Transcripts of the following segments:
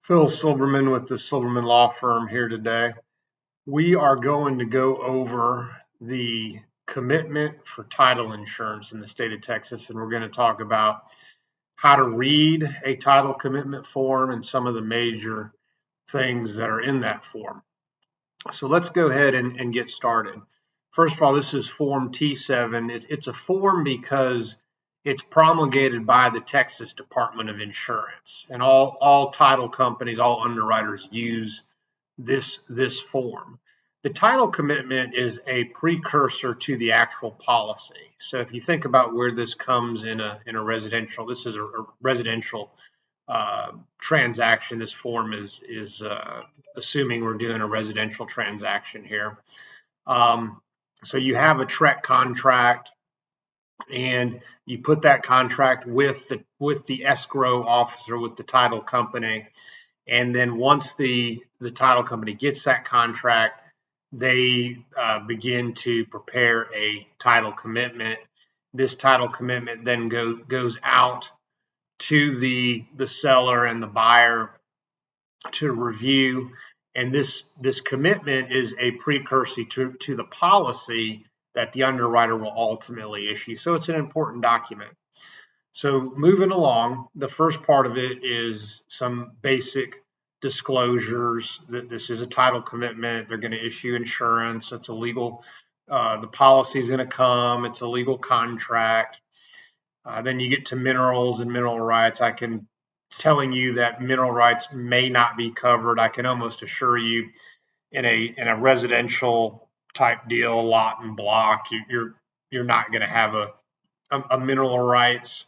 Phil Silberman with the Silberman Law Firm here today. We are going to go over the commitment for title insurance in the state of Texas, and we're going to talk about how to read a title commitment form and some of the major things that are in that form. So let's go ahead and get started. First of all, this is Form T7. It's a form because it's promulgated by the Texas Department of Insurance, and all title companies, all underwriters use this form. The title commitment is a precursor to the actual policy. So if you think about where this comes in a residential, this is a residential transaction. This form is assuming we're doing a residential transaction here. So you have a TREC contract, and you put that contract with the escrow officer, with the title company, and then once the title company gets that contract, they begin to prepare a title commitment. This title commitment then goes out to the seller and the buyer to review, and this commitment is a precursor to the policy that the underwriter will ultimately issue. So it's an important document. So moving along, the first part of it is some basic disclosures that this is a title commitment. They're going to issue insurance. It's a legal, the policy is going to come. It's a legal contract. Then you get to minerals and mineral rights. I can telling you that mineral rights may not be covered. I can almost assure you in a residential type deal, lot and block, you're not going to have a mineral rights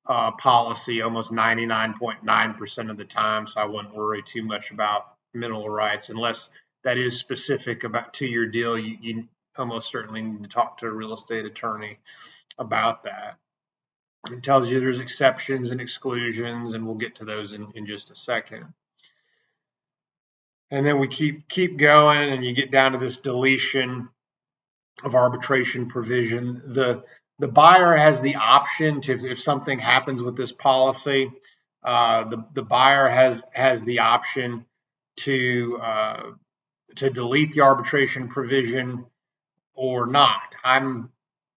policy almost 99.9% of the time. So I wouldn't worry too much about mineral rights unless that is specific about to your deal. You almost certainly need to talk to a real estate attorney about that. It tells you there's exceptions and exclusions, and we'll get to those in just a second. And then we keep going, and you get down to this deletion of arbitration provision. The buyer has the option to, if something happens with this policy, the buyer has the option to delete the arbitration provision or not.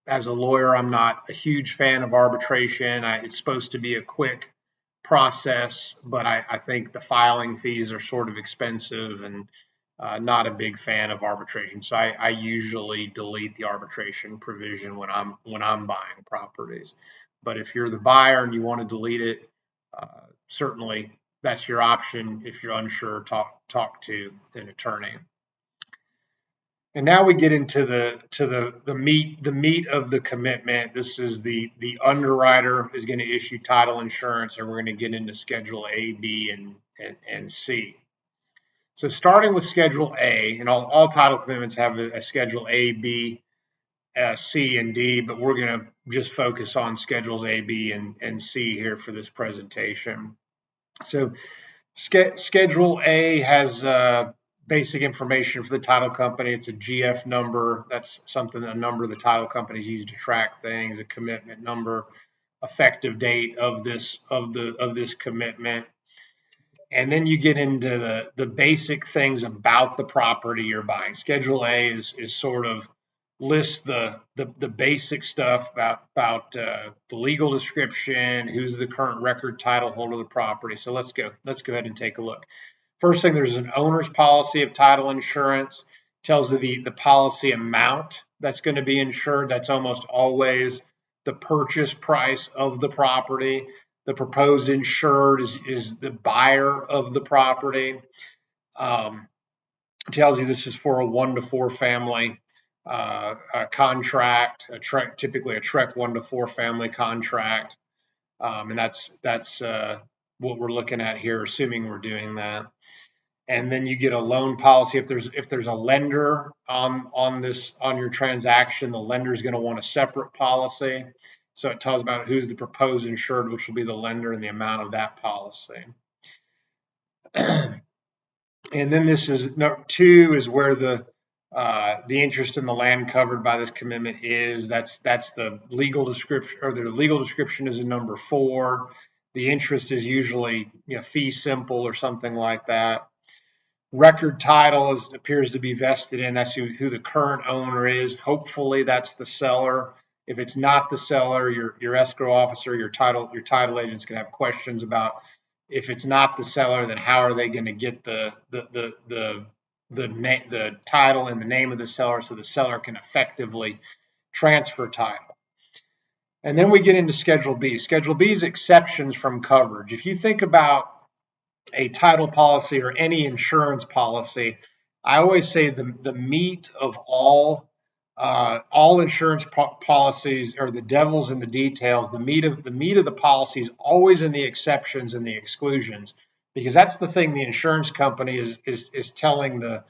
As a lawyer, I'm not a huge fan of arbitration. It's supposed to be a quick process, but I think the filing fees are sort of expensive, and not a big fan of arbitration. So I usually delete the arbitration provision when I'm buying properties. But if you're the buyer and you want to delete it, certainly that's your option. If you're unsure, talk to an attorney. And now we get into the meat of the commitment. This is the underwriter is going to issue title insurance, and we're going to get into Schedule A, B, and C. So starting with Schedule A, and all title commitments have a Schedule A, B, C, and D, but we're going to just focus on Schedules A, B, and C here for this presentation. So Schedule A has basic information for the title company. It's a GF number. That's a number the title companies use to track things. A commitment number, effective date of this commitment, and then you get into the basic things about the property you're buying. Schedule A is sort of lists the basic stuff about the legal description, who's the current record title holder of the property. So let's go ahead and take a look. First thing, there's an owner's policy of title insurance. Tells you the policy amount that's going to be insured. That's almost always the purchase price of the property. The proposed insured is the buyer of the property. Tells you this is for a 1 to 4 family contract, typically a TREC 1 to 4 family contract, and that's what we're looking at here, assuming we're doing that. And then you get a loan policy. If there's a lender on your transaction, the lender is going to want a separate policy. So it tells about who's the proposed insured, which will be the lender, and the amount of that policy. And then this is number 2 is where the interest in the land covered by this commitment is. That's the legal description, or the legal description is in number 4. The interest is usually fee simple or something like that. Record title appears to be vested in. That's who the current owner is. Hopefully, that's the seller. If it's not the seller, your escrow officer, your title agent's gonna have questions about if it's not the seller, then how are they going to get the title and the name of the seller so the seller can effectively transfer title. And then we get into Schedule B. Schedule B is exceptions from coverage. If you think about a title policy or any insurance policy, I always say the meat of all insurance policies are the devil's in the details. The meat of the policy is always in the exceptions and the exclusions, because that's the thing the insurance company is telling the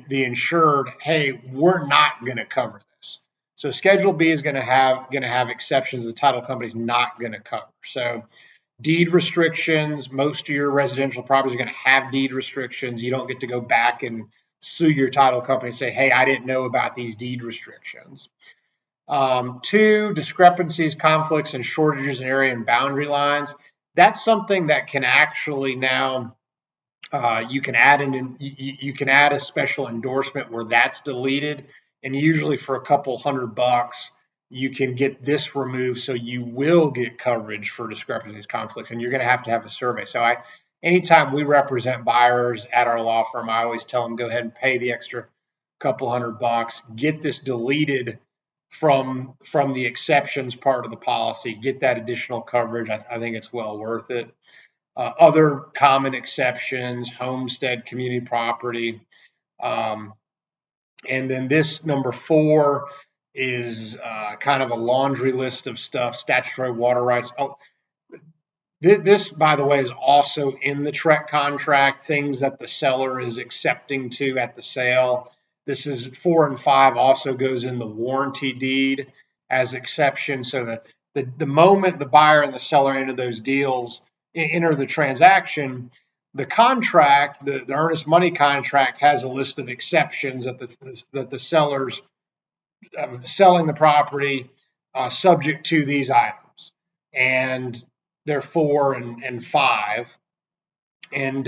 insured, hey, we're not going to cover this. So Schedule B is going to have exceptions the title company is not going to cover. So deed restrictions, most of your residential properties are going to have deed restrictions. You don't get to go back and sue your title company and say, hey, I didn't know about these deed restrictions. 2, discrepancies, conflicts, and shortages in area and boundary lines. That's something that can actually now you can add you can add a special endorsement where that's deleted, and usually for a couple $100 you can get this removed, so you will get coverage for discrepancies, conflicts, and you're going to have a survey. So anytime we represent buyers at our law firm, I always tell them, go ahead and pay the extra couple $100, get this deleted from the exceptions part of the policy, get that additional coverage. I think it's well worth it. Other common exceptions, homestead, community property. And then this number 4 is kind of a laundry list of stuff, statutory water rights. Oh, this, by the way, is also in the TREC contract, things that the seller is accepting to at the sale. This is 4 and 5 also goes in the warranty deed as exception, so that the moment the buyer and the seller enter the transaction, the contract, the earnest money contract, has a list of exceptions that the seller's selling the property subject to these items, and they're 4 and 5, and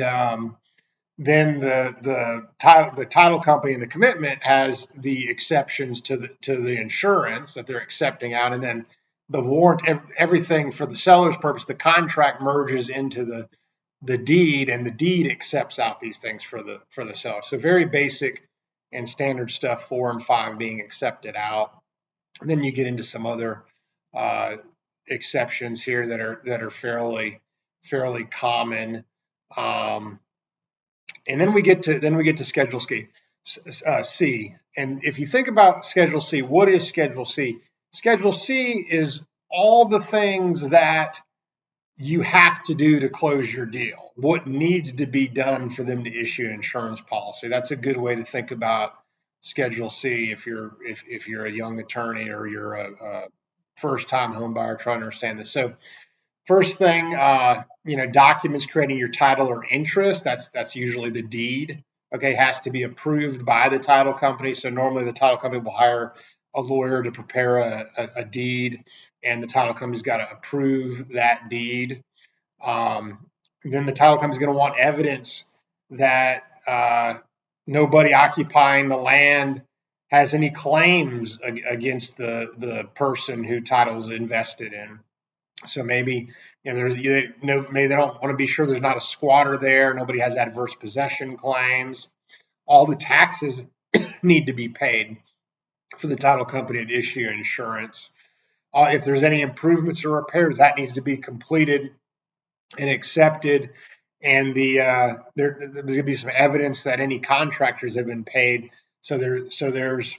then the title company and the commitment has the exceptions to the insurance that they're accepting out, and then the warrant, everything for the seller's purpose, the contract merges into the deed, and the deed accepts out these things for the seller. So very basic and standard stuff, 4 and 5 being accepted out. And then you get into some other exceptions here that are fairly common. And then we get to Schedule C. And if you think about Schedule C, what is Schedule C? Schedule C is all the things that you have to do to close your deal, what needs to be done for them to issue an insurance policy. That's a good way to think about Schedule C if you're a young attorney or you're a first-time home buyer trying to understand this. So first thing, documents creating your title or interest. That's usually the deed. Okay, has to be approved by the title company. So normally the title company will hire a lawyer to prepare a deed, and the title company's got to approve that deed. Then the title company's going to want evidence that nobody occupying the land has any claims against the person who title is invested in. So maybe maybe they don't want to be sure there's not a squatter there. Nobody has adverse possession claims. All the taxes need to be paid for the title company to issue insurance. If there's any improvements or repairs, that needs to be completed and accepted. And there's going to be some evidence that any contractors have been paid. So there's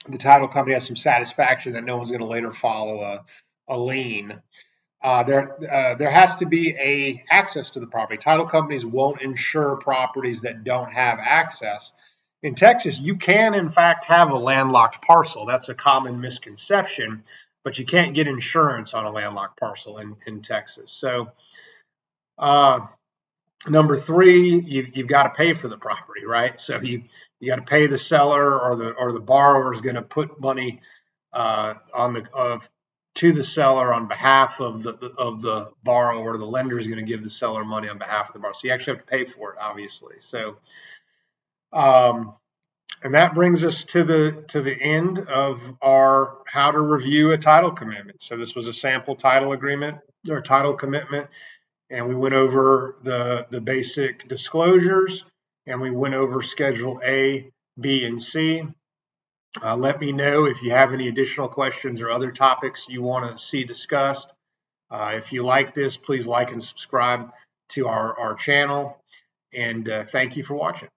the title company has some satisfaction that no one's going to later follow a lien. There has to be a access to the property. Title companies won't insure properties that don't have access. In Texas, you can, in fact, have a landlocked parcel. That's a common misconception, but you can't get insurance on a landlocked parcel in Texas. So, number 3, you've got to pay for the property, right? So you got to pay the seller, or the borrower is going to put money on to the seller on behalf of the borrower. The lender is going to give the seller money on behalf of the borrower. So you actually have to pay for it, obviously. So, and that brings us to the end of our how to review a title commitment. So this was a sample title agreement or title commitment, and we went over the basic disclosures, and we went over Schedule A, B, and C. Let me know if you have any additional questions or other topics you want to see discussed. If you like this, please like and subscribe to our channel. And thank you for watching.